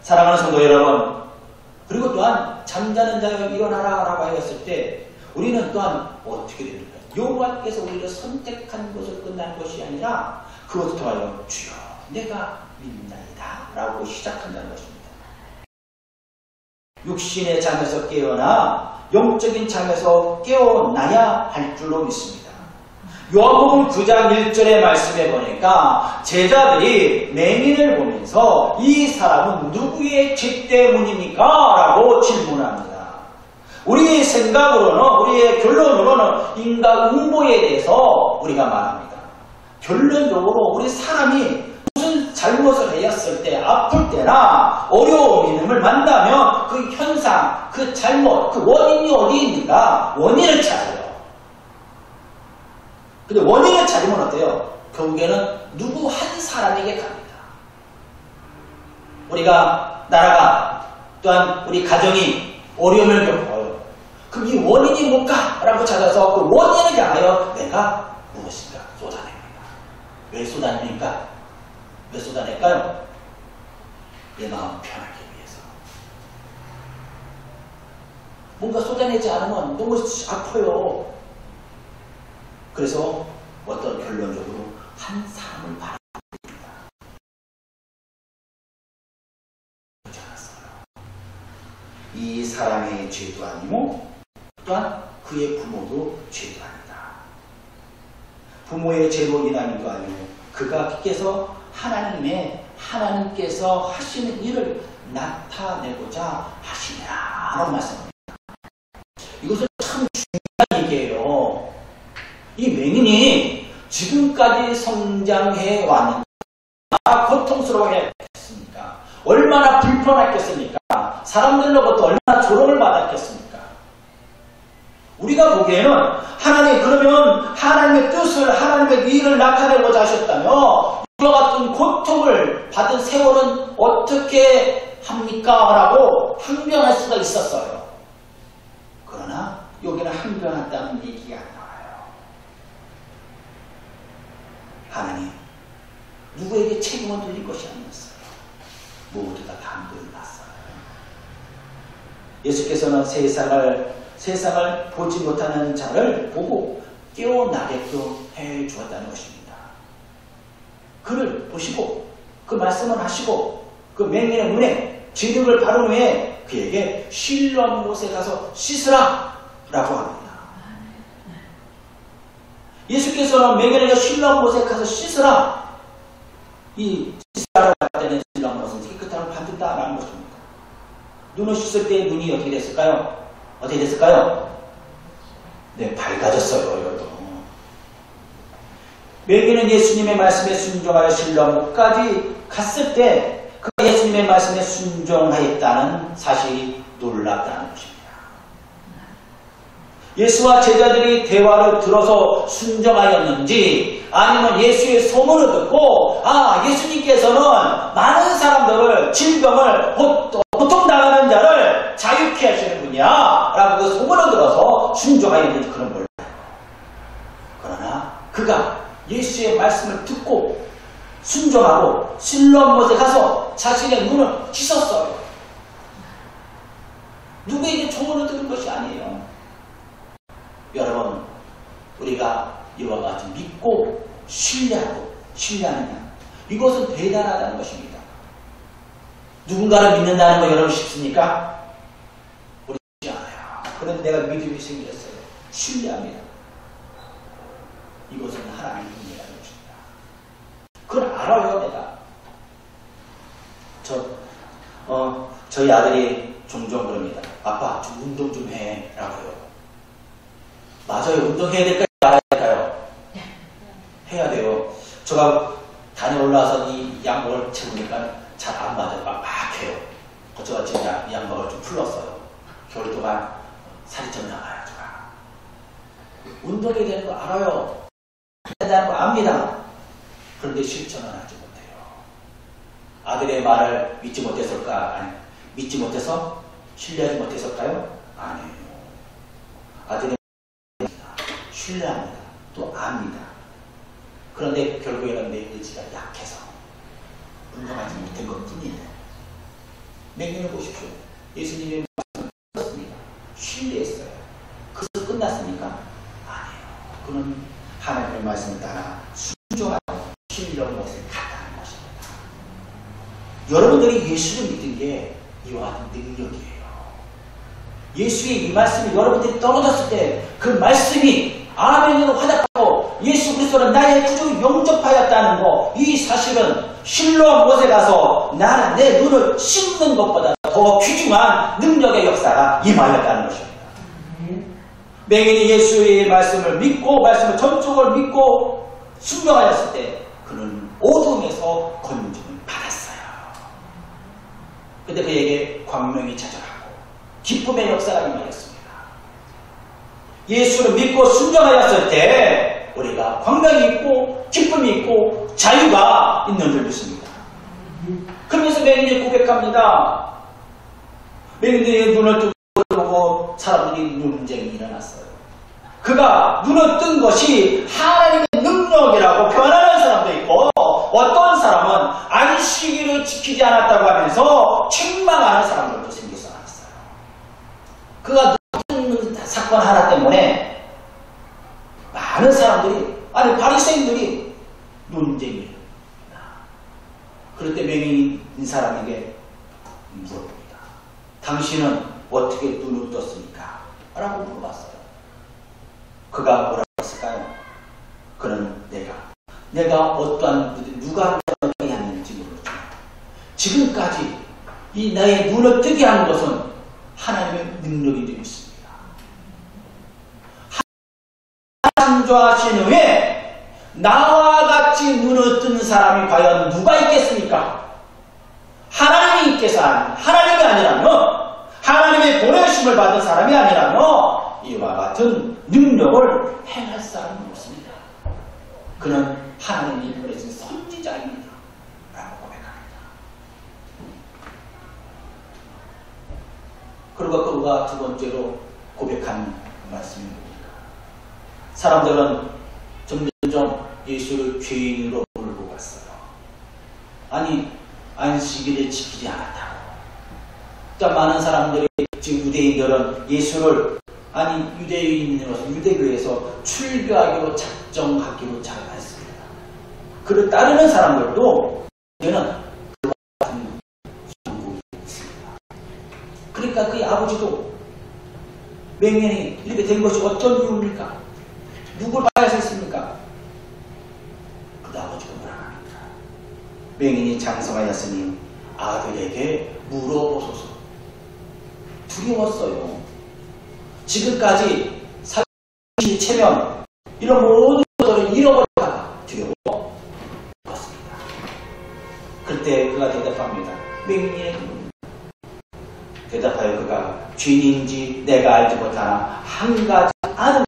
사랑하는 성도 여러분, 그리고 또한 잠자는 자여 일어나라 라고 하였을 때 우리는 또한 어떻게 됩니까? 여호와께서 우리를 선택한 것을 끝난 것이 아니라 그것을 통하여 주여 내가 믿나이다 라고 시작한다는 것입니다. 육신의 잠에서 깨어나 영적인 잠에서 깨어나야 할 줄로 믿습니다. 요한복음 9장 1절의 말씀에 보니까 제자들이 맹인을 보면서 이 사람은 누구의 죄 때문입니까? 라고 질문합니다. 우리의 생각으로는, 우리의 결론으로는 인과응보에 대해서 우리가 말합니다. 결론적으로 우리 사람이 무슨 잘못을 하였을 때, 아플 때나 어려움을 만나면 그 현상, 그 잘못, 그 원인이 어디 있는가? 원인을 찾아요. 근데 원인을 찾으면 어때요? 결국에는 누구 한 사람에게 갑니다. 우리가, 나라가, 또한 우리 가정이 어려움을 겪어요. 그럼 이 원인이 뭘까? 라고 찾아서 그 원인을 향하여 내가 무엇인가 쏟아냅니다. 왜 쏟아냅니까? 왜 쏟아낼까요? 내 마음 편하기 위해서. 뭔가 쏟아내지 않으면 너무 아파요. 그래서 어떤 결론적으로 한 사람을 바라봅니다. 그렇지 않았어요. 이 사람의 죄도 아니고 또한 그의 부모도 죄도 아니다. 부모의 죄로 인하는 거 아니고 그가께서 하나님께서 하시는 일을 나타내고자 하시니라 라는 말씀입니다. 이것은 참 중요한 얘기예요. 이 맹인이 지금까지 성장해 왔는데 얼마나 고통스러워해 했습니까? 얼마나 불편했겠습니까? 사람들로부터 얼마나 조롱을 받았겠습니까? 우리가 보기에는 하나님, 그러면 하나님의 뜻을, 하나님의 일을 나타내고자 하셨다며 이와 같은 고통을 받은 세월은 어떻게 합니까? 라고 항변할 수가 있었어요. 그러나 여기는 항변한다는 얘기가 안 나와요. 하나님, 누구에게 책임을 돌릴 것이 아니었어요. 모두 다 감동이 났어요. 예수께서는 세상을 보지 못하는 자를 보고 깨어나게끔 해 주었다는 것입니다. 그를 보시고 그 말씀을 하시고 그 맹인의 눈에 진흙을 바른 후에 그에게 실로암 못에 가서 씻으라 라고 합니다. 예수께서는 맹인에게 실로암 못에 가서 씻으라, 이 씻으라고 할 때는 실로암 못은 깨끗함을 받는다라는 것입니다. 눈을 씻을 때 눈이 어떻게 됐을까요? 어떻게 됐을까요? 네, 밝아졌어요. 여러분. 맹인은 예수님의 말씀에 순종하여 실로암까지 갔을 때 그가 예수님의 말씀에 순종하였다는 사실이 놀랍다는 것입니다. 예수와 제자들이 대화를 들어서 순종하였는지 아니면 예수의 소문을 듣고 예수님께서는 많은 사람들을 질병을 고통당하는 자를 자유케 하시는 분이야 라고 그 소문을 들어서 순종하였는지 그런 몰라요. 그러나 그가 예수의 말씀을 듣고 순종하고 실로암 못에 가서 자신의 눈을 씻었어요. 누구에게 조언을 들은 것이 아니에요. 여러분, 우리가 이와 같이 믿고 신뢰하느냐, 이것은 대단하다는 것입니다. 누군가를 믿는다는 거 여러분 쉽습니까? 우리 쉽지 않아요. 그런데 내가 믿음이 생겼어요. 신뢰합니다. 이것은 하나님의 은혜라는 것입니다. 그걸 알아요, 내가. 저희 아들이 종종 그럽니다. 아빠, 좀 운동 좀 해. 라고요. 맞아요. 운동해야 될까요? 말아야 될까요? 해야 돼요. 제가 단에 올라와서 이 양복을 채우니까 잘 안 맞아요. 막 해요. 제가 지금 이 양복을 좀 풀렀어요. 겨울 동안 살이 좀 나가요. 제가. 운동해야 되는 거 알아요. 해야 되는 거 압니다. 그런데 실천은 하지 못해요. 아들의 말을 믿지 못했을까? 아니, 믿지 못해서? 신뢰하지 못했을까요? 아니에요. 아들의 신뢰합니다. 또 압니다. 그런데 결국에는 내 의지가 약해서 운동하지 못한 것 뿐이에요. 맹인을 보십시오. 예수님의 말씀을 들었습니다. 신뢰했어요. 그래서 끝났습니까? 아니에요. 그는 하나님의 말씀을 따라 순종하고 신뢰로 못을 갔다는 것입니다. 여러분들이 예수를 믿은 게 이와 같은 능력이에요. 예수의 이 말씀이 여러분들이 떨어졌을 때 그 말씀이 아멘으로 화답하고 예수 그리스도는 나의 구주로 영접하였다는 거, 이 사실은 실로암 못에 가서 나는 내 눈을 씹는 것보다 더 귀중한 능력의 역사가 임하였다는 것입니다. 맹인이 예수의 말씀을 믿고 말씀을 전적으로 믿고 순종하였을 때 그는 어둠에서 건짐을 받았어요. 그런데 그에게 광명이 찾아가고 기쁨의 역사가 임하였습니다. 예수를 믿고 순종하였을 때 우리가 광명이 있고 기쁨이 있고 자유가 있는 줄 믿습니다. 그러면서 맹인이 고백합니다. 맹인의 눈을 뜨고 보고 사람들이 논쟁이 일어났어요. 그가 눈을 뜬 것이 하나님의 능력이라고 변하는 사람도 있고, 어떤 사람은 안식일을 지키지 않았다고 하면서 책망하는 사람들도 생겨서 나왔어요. 그가 눈 뜬 사건 하나 때문에 많은 사람들이, 아니 바리새인들이 논쟁이 일어납니다. 그럴 때 맹인인 사람에게 물어봅니다. 당신은 어떻게 눈을 떴습니까? 라고 물어봤어요. 그가 뭐라고 했을까요? 그는 내가 어떠한 누가 어떻게 했는지 모르죠. 지금까지 이 나의 눈을 뜨게 한 것은 하나님의 능력인 줄 믿습니다. 창조하신 후에 나와 같이 눈을 뜬 사람이 과연 누가 있겠습니까? 하나님이 있겠어. 하나님이 아니라면, 하나님의 보내심을 받은 사람이 아니라면 이와 같은 능력을 행할 사람은 없습니다. 그는 하나님이 보내신 선지자입니다. 라고 고백합니다. 그리고 그가 두 번째로 고백한 말씀입니다. 사람들은 점점 예수를 죄인으로 몰고 갔어요. 아니, 안식일을 지키지 않았다고. 그러니까 많은 사람들이, 지금 유대인들은 예수를, 아니 유대인으로서 유대교에서 출교하기로 작정하기로 작정했습니다. 그를 따르는 사람들도 얘는 그 같은 중국이 있습니다. 그러니까 그의 아버지도 맹인이 이렇게 된 것이 어떤 이유입니까? 누굴 봐야서 했습니까? 그 아버지가 뭐라 합니까? 맹인이 장성하였으니 아들에게 물어보소서. 두려웠어요. 지금까지 사실 체면 이런 모든 것들을 잃어버렸다가 두려웠습니다. 그때 그가 대답합니다. 맹인이 대답하여 그가 죄인인지 내가 알지 못하나 한 가지 아는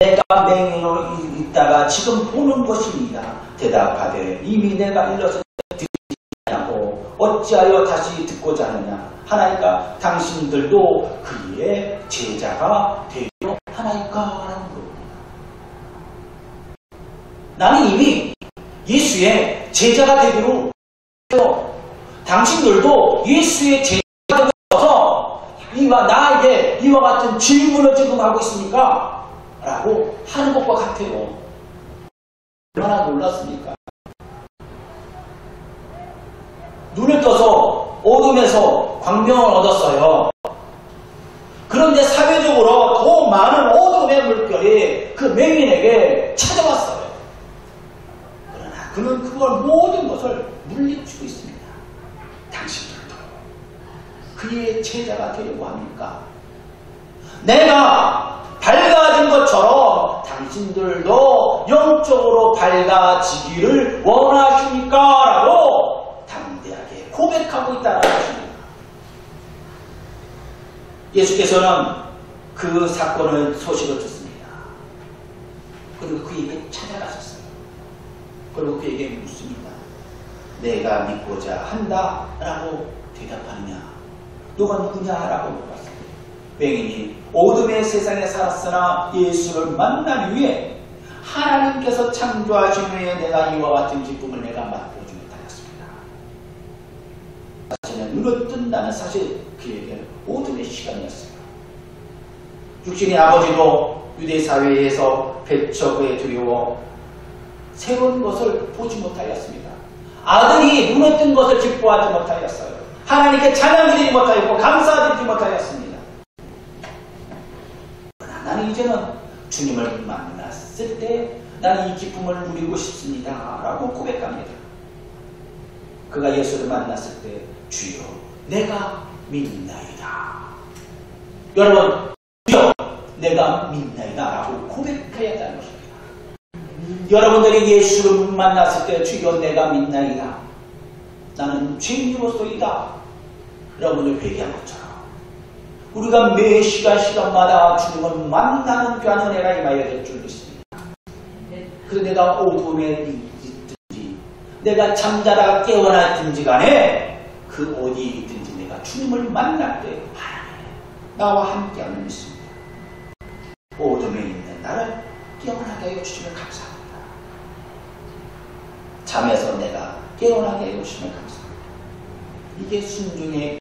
내가 맹인으로 있다가 지금 보는 것입니다. 대답하되 이미 내가 일러서 듣지 않고 어찌하여 다시 듣고자 하느냐 하나이까 당신들도 그의 제자가 되려 하나이까 라는 겁니다. 나는 이미 예수의 제자가 되기로 해요. 당신들도 예수의 제자가 되어서 나에게 이와 같은 질문을 지금 하고 있습니까? 라고 하는 것과 같아요. 얼마나 놀랐습니까? 눈을 떠서 어둠에서 광명을 얻었어요. 그런데 사회적으로 더 많은 어둠의 물결이 그 맹인에게 찾아왔어요. 그러나 그는 그걸 모든 것을 물리치고 있습니다. 당신들도 그의 제자가 되려고 합니까? 내가 밝아진 것처럼 당신들도 영적으로 밝아지기를 원하십니까? 라고 담대하게 고백하고 있다는 것입니다. 예수께서는 그 사건을 소식을 듣습니다. 그리고 그에게 찾아가셨어요. 그리고 그에게 묻습니다. 내가 믿고자 한다 라고 대답하느냐? 너가 누구냐? 라고 물었습니다. 맹인이 어둠의 세상에 살았으나 예수를 만난 후에 하나님께서 창조하신 후에 내가 이와 같은 기쁨을 내가 맛보지 못하였습니다. 자신의 눈을 뜬다는 사실, 그에게는 어둠의 시간이었어요. 육신의 아버지도 유대 사회에서 배척에 두려워 새로운 것을 보지 못하였습니다. 아들이 눈을 뜬 것을 기뻐하지 못하였어요. 하나님께 찬양드리지 못하였고 감사드리지 못하였습니다. 그러나 나는 이제는 주님을 만났을 때 나는 이 기쁨을 누리고 싶습니다 라고 고백합니다. 그가 예수를 만났을 때 주여 내가 믿나이다. 여러분 주여 내가 믿나이다 라고 고백해야 한다는 것입니다. 여러분들이 예수를 만났을 때 주여 내가 믿나이다. 나는 죄인으로서이다. 여러분을 회개한 것처럼 우리가 매 시간마다 주님을 만나는 귀한 은혜가 임하여야 될 줄 믿습니다. 그래서 내가 어둠에 있든지 내가 잠자다가 깨어나 있든지 간에 그 어디에 있든지 내가 주님을 만날 때 하나님 나와 함께하는 믿습니다. 어둠에 있는 나를 깨어나게 하여 주시면 감사합니다. 잠에서 내가 깨어나게 하여 주시면 감사합니다. 이게 순종의